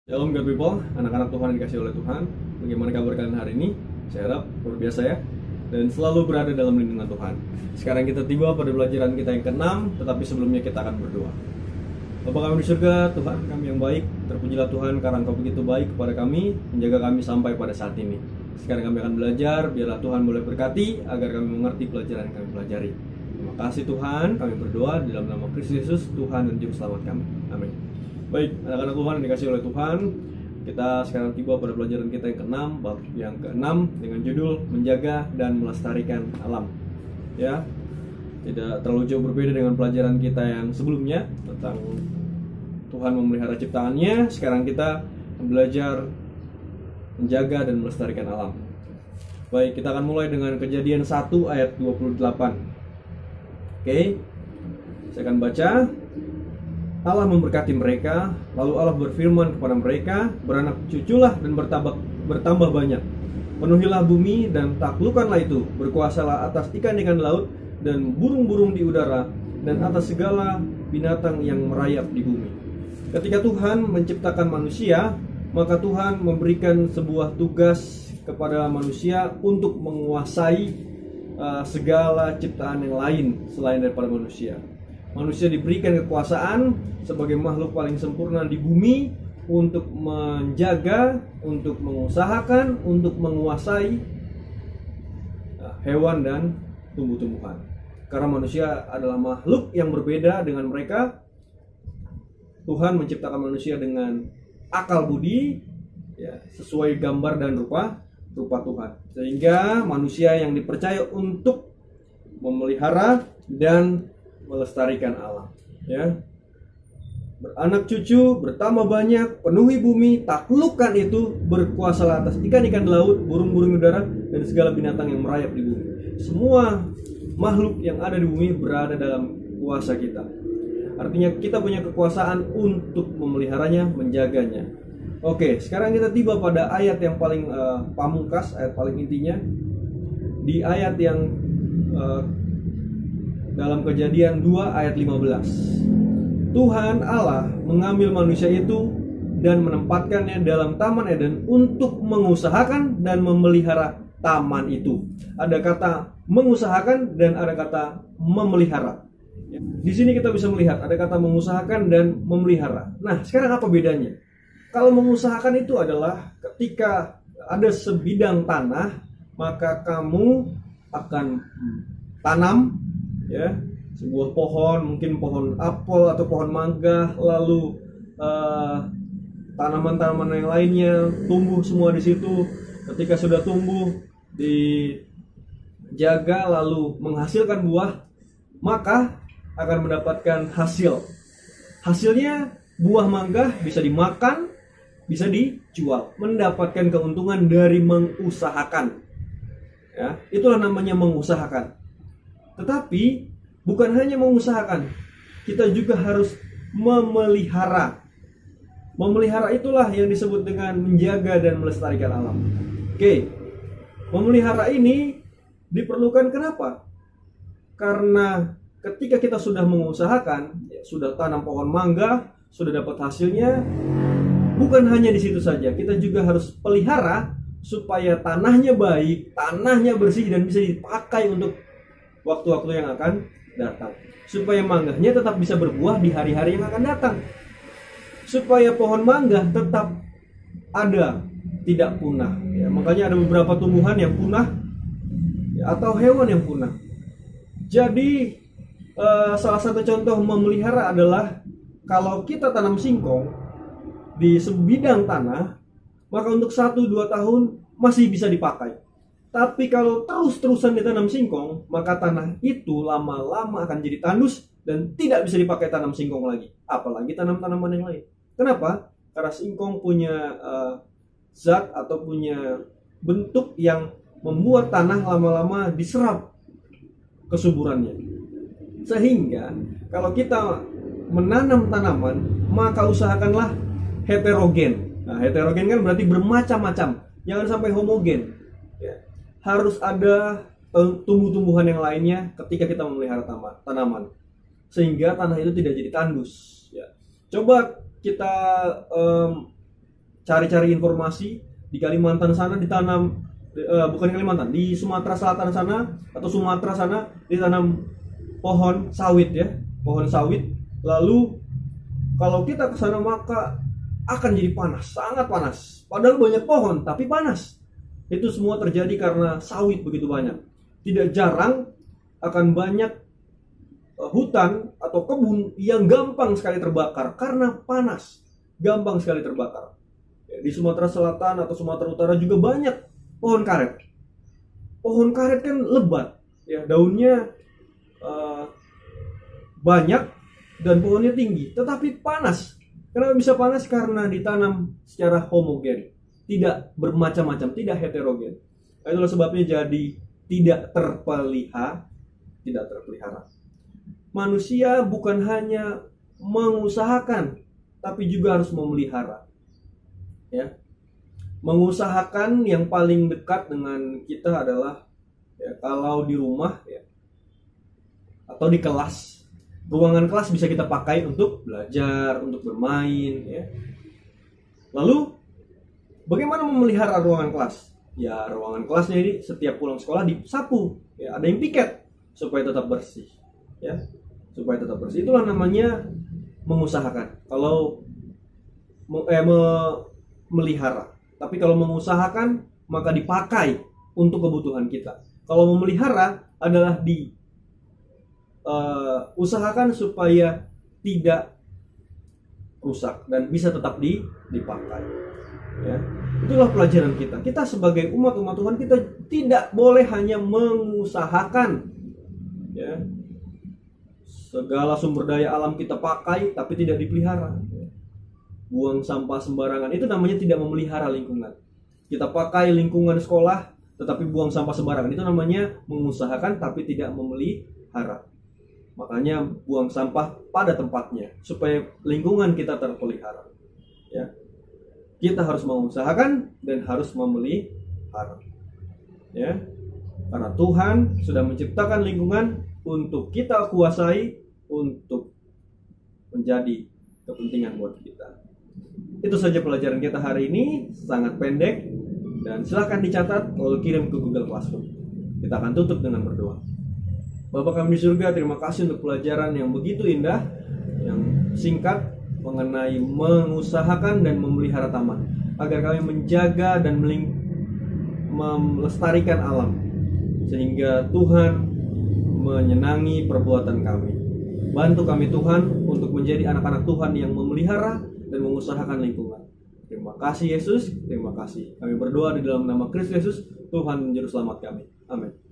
Shalom God people, anak-anak Tuhan yang dikasih oleh Tuhan. Bagaimana kabar kalian hari ini? Saya harap luar biasa ya. Dan selalu berada dalam lindungan Tuhan. Sekarang kita tiba pada pelajaran kita yang ke-6, tetapi sebelumnya kita akan berdoa. Bapa kami di surga, Tuhan kami yang baik, terpujilah Tuhan karena Engkau begitu baik kepada kami, menjaga kami sampai pada saat ini. Sekarang kami akan belajar, biarlah Tuhan boleh berkati agar kami mengerti pelajaran yang kami pelajari. Terima kasih Tuhan, kami berdoa di dalam nama Kristus Yesus, Tuhan dan Juru Selamat kami. Amin. Baik, anak-anak Tuhan yang dikasih oleh Tuhan, kita sekarang tiba pada pelajaran kita yang ke-6, bab yang ke-6 dengan judul menjaga dan melestarikan alam. Ya, tidak terlalu jauh berbeda dengan pelajaran kita yang sebelumnya tentang Tuhan memelihara ciptaannya. Sekarang kita belajar menjaga dan melestarikan alam. Baik, kita akan mulai dengan Kejadian 1 ayat 28. Oke, saya akan baca. Allah memberkati mereka, lalu Allah berfirman kepada mereka, beranak cuculah dan bertambah banyak. Penuhilah bumi dan taklukkanlah itu, berkuasalah atas ikan-ikan laut dan burung-burung di udara dan atas segala binatang yang merayap di bumi. Ketika Tuhan menciptakan manusia, maka Tuhan memberikan sebuah tugas kepada manusia untuk menguasai segala ciptaan yang lain selain daripada manusia. Manusia diberikan kekuasaan sebagai makhluk paling sempurna di bumi untuk menjaga, untuk mengusahakan, untuk menguasai hewan dan tumbuh-tumbuhan. Karena manusia adalah makhluk yang berbeda dengan mereka. Tuhan menciptakan manusia dengan akal budi, ya, sesuai gambar dan rupa Tuhan. Sehingga manusia yang dipercaya untuk memelihara dan melestarikan alam, ya. Beranak cucu, bertambah banyak, penuhi bumi, taklukkan itu, berkuasalah atas ikan-ikan laut, burung-burung udara dan segala binatang yang merayap di bumi. Semua makhluk yang ada di bumi berada dalam kuasa kita. Artinya kita punya kekuasaan untuk memeliharanya, menjaganya. Oke, sekarang kita tiba pada ayat yang paling pamungkas, ayat paling intinya. Di ayat yang dalam Kejadian 2 ayat 15. Tuhan Allah mengambil manusia itu dan menempatkannya dalam Taman Eden untuk mengusahakan dan memelihara taman itu. Ada kata mengusahakan dan ada kata memelihara. Di sini kita bisa melihat ada kata mengusahakan dan memelihara. Nah, sekarang apa bedanya? Kalau mengusahakan itu adalah ketika ada sebidang tanah, maka kamu akan tanam, ya, sebuah pohon, mungkin pohon apel atau pohon mangga, lalu tanaman-tanaman yang lainnya tumbuh semua di situ. Ketika sudah tumbuh, dijaga lalu menghasilkan buah, maka akan mendapatkan hasil. Hasilnya buah mangga bisa dimakan, bisa dijual, mendapatkan keuntungan dari mengusahakan. Ya, itulah namanya mengusahakan. Tetapi bukan hanya mengusahakan, kita juga harus memelihara. Memelihara itulah yang disebut dengan menjaga dan melestarikan alam. Oke, memelihara ini diperlukan kenapa? Karena ketika kita sudah mengusahakan, ya, sudah tanam pohon mangga, sudah dapat hasilnya, bukan hanya di situ saja, kita juga harus pelihara supaya tanahnya baik, tanahnya bersih dan bisa dipakai untuk waktu-waktu yang akan datang, supaya mangganya tetap bisa berbuah di hari-hari yang akan datang, supaya pohon mangga tetap ada, tidak punah, ya. Makanya ada beberapa tumbuhan yang punah, ya, atau hewan yang punah. Jadi salah satu contoh memelihara adalah kalau kita tanam singkong di sebidang tanah, maka untuk 1-2 tahun masih bisa dipakai. Tapi kalau terus-terusan ditanam singkong, maka tanah itu lama-lama akan jadi tandus dan tidak bisa dipakai tanam singkong lagi. Apalagi tanam-tanaman yang lain. Kenapa? Karena singkong punya zat atau punya bentuk yang membuat tanah lama-lama diserap kesuburannya. Sehingga kalau kita menanam tanaman, maka usahakanlah heterogen. Nah, heterogen kan berarti bermacam-macam. Jangan sampai homogen. Ya. Harus ada tumbuh-tumbuhan yang lainnya ketika kita memelihara tanaman, sehingga tanah itu tidak jadi tandus. Ya. Coba kita cari-cari informasi di Kalimantan sana ditanam, bukan Kalimantan, di Sumatera Selatan sana atau Sumatera sana ditanam pohon sawit ya, pohon sawit. Lalu kalau kita ke sana maka akan jadi panas, sangat panas. Padahal banyak pohon tapi panas. Itu semua terjadi karena sawit begitu banyak. Tidak jarang akan banyak hutan atau kebun yang gampang sekali terbakar karena panas, gampang sekali terbakar. Di Sumatera Selatan atau Sumatera Utara juga banyak pohon karet. Pohon karet kan lebat, ya, daunnya banyak dan pohonnya tinggi, tetapi panas. Kenapa bisa panas? Karena ditanam secara homogen, tidak bermacam-macam, tidak heterogen. Itulah sebabnya jadi tidak terpelihara. Manusia bukan hanya mengusahakan, tapi juga harus memelihara. Ya, mengusahakan yang paling dekat dengan kita adalah ya, kalau di rumah ya, atau di kelas. Ruangan kelas bisa kita pakai untuk belajar, untuk bermain ya. Lalu bagaimana memelihara ruangan kelas? Ya, ruangan kelasnya ini setiap pulang sekolah disapu ya, ada yang piket supaya tetap bersih ya, supaya tetap bersih. Itulah namanya mengusahakan. Kalau melihara. Tapi kalau mengusahakan maka dipakai untuk kebutuhan kita. Kalau memelihara adalah usahakan supaya tidak rusak dan bisa tetap dipakai. Ya. Itulah pelajaran kita. Kita sebagai umat Tuhan, kita tidak boleh hanya mengusahakan ya, segala sumber daya alam kita pakai tapi tidak dipelihara. Buang sampah sembarangan, itu namanya tidak memelihara lingkungan. Kita pakai lingkungan sekolah tetapi buang sampah sembarangan, itu namanya mengusahakan tapi tidak memelihara. Makanya buang sampah pada tempatnya supaya lingkungan kita terpelihara. Ya. Kita harus mengusahakan dan harus memelihara. Ya. Karena Tuhan sudah menciptakan lingkungan untuk kita kuasai, untuk menjadi kepentingan buat kita. Itu saja pelajaran kita hari ini, sangat pendek dan silahkan dicatat lalu kirim ke Google Classroom. Kita akan tutup dengan berdoa. Bapa kami di surga, terima kasih untuk pelajaran yang begitu indah, yang singkat mengenai mengusahakan dan memelihara taman, agar kami menjaga dan melestarikan alam, sehingga Tuhan menyenangi perbuatan kami. Bantu kami Tuhan untuk menjadi anak-anak Tuhan yang memelihara dan mengusahakan lingkungan. Terima kasih Yesus, terima kasih. Kami berdoa di dalam nama Kristus Yesus, Tuhan Juru Selamat kami. Amin.